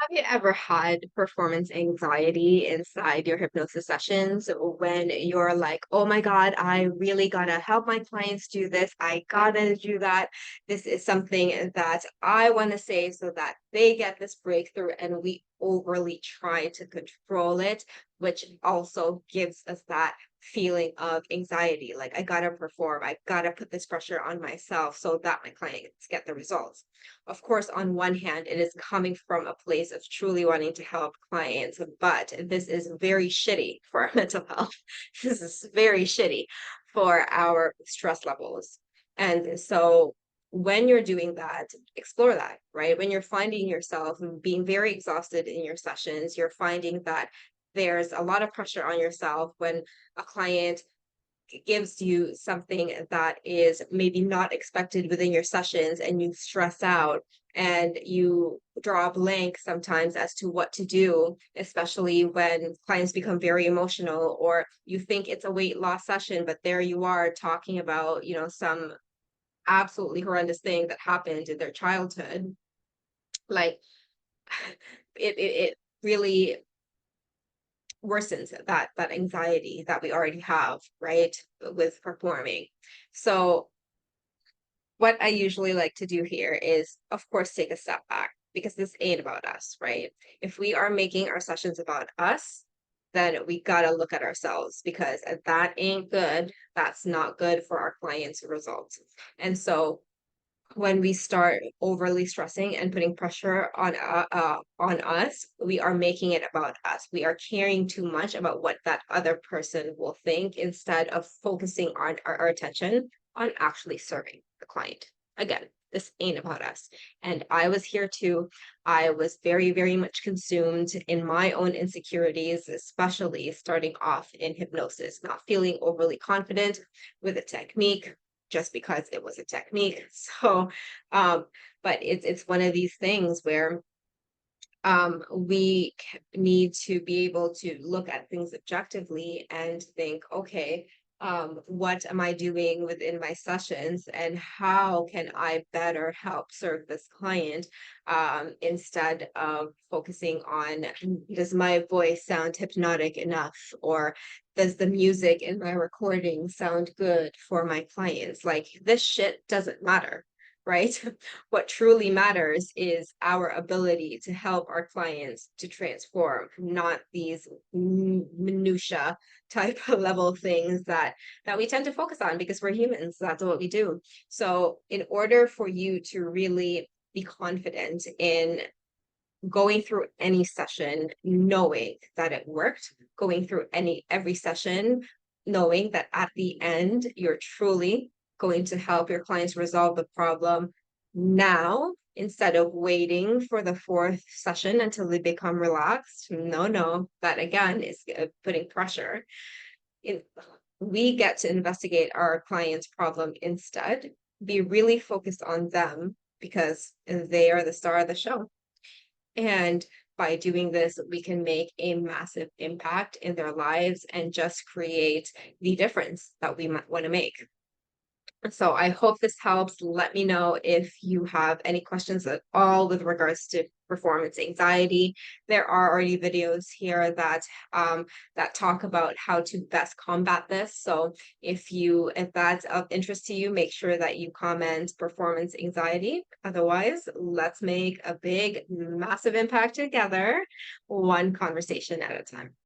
Have you ever had performance anxiety inside your hypnosis sessions when you're like, oh my God, I really gotta help my clients do this. I gotta do that. This is something that I want to say so that they get this breakthrough, and we overly try to control it, which also gives us that feeling of anxiety. Like, I gotta perform, I gotta put this pressure on myself so that my clients get the results. Of course, on one hand, it is coming from a place of truly wanting to help clients, but this is very shitty for our mental health. This is very shitty for our stress levels. And so when you're doing that, explore that, right? When you're finding yourself being very exhausted in your sessions, you're finding that there's a lot of pressure on yourself when a client gives you something that is maybe not expected within your sessions, and you stress out and you draw a blank sometimes as to what to do, especially when clients become very emotional, or you think it's a weight loss session, but there you are talking about, some absolutely horrendous thing that happened in their childhood. Like, it really worsens that anxiety that we already have, right, with performing. So what I usually like to do here is, of course, take a step back, because this ain't about us, right? If we are making our sessions about us, then we gotta look at ourselves, because that ain't good. That's not good for our clients' results. And so when we start overly stressing and putting pressure on us, we are making it about us. We are caring too much about what that other person will think, instead of focusing on our attention on actually serving the client. Again, this ain't about us. And I was here too. I was very, very much consumed in my own insecurities, especially starting off in hypnosis, not feeling overly confident with a technique just because it was a technique. So, um, but it's one of these things where we need to be able to look at things objectively and think, okay, what am I doing within my sessions, and how can I better help serve this client, instead of focusing on, does my voice sound hypnotic enough, or does the music in my recording sound good for my clients? Like, this shit doesn't matter, right? What truly matters is our ability to help our clients to transform, not these minutia type of level things that we tend to focus on, because we're humans. That's what we do. So in order for you to really be confident in going through any session, knowing that it worked, going through every session, knowing that at the end you're truly going to help your clients resolve the problem now, instead of waiting for the fourth session until they become relaxed. No, that again is putting pressure. It, we get to investigate our client's problem instead, be really focused on them, because they are the star of the show. And by doing this, we can make a massive impact in their lives and just create the difference that we might want to make. So I hope this helps. Let me know if you have any questions at all with regards to performance anxiety. There are already videos here that talk about how to best combat this. So if that's of interest to you, make sure that you comment performance anxiety. Otherwise, let's make a big, massive impact together, one conversation at a time.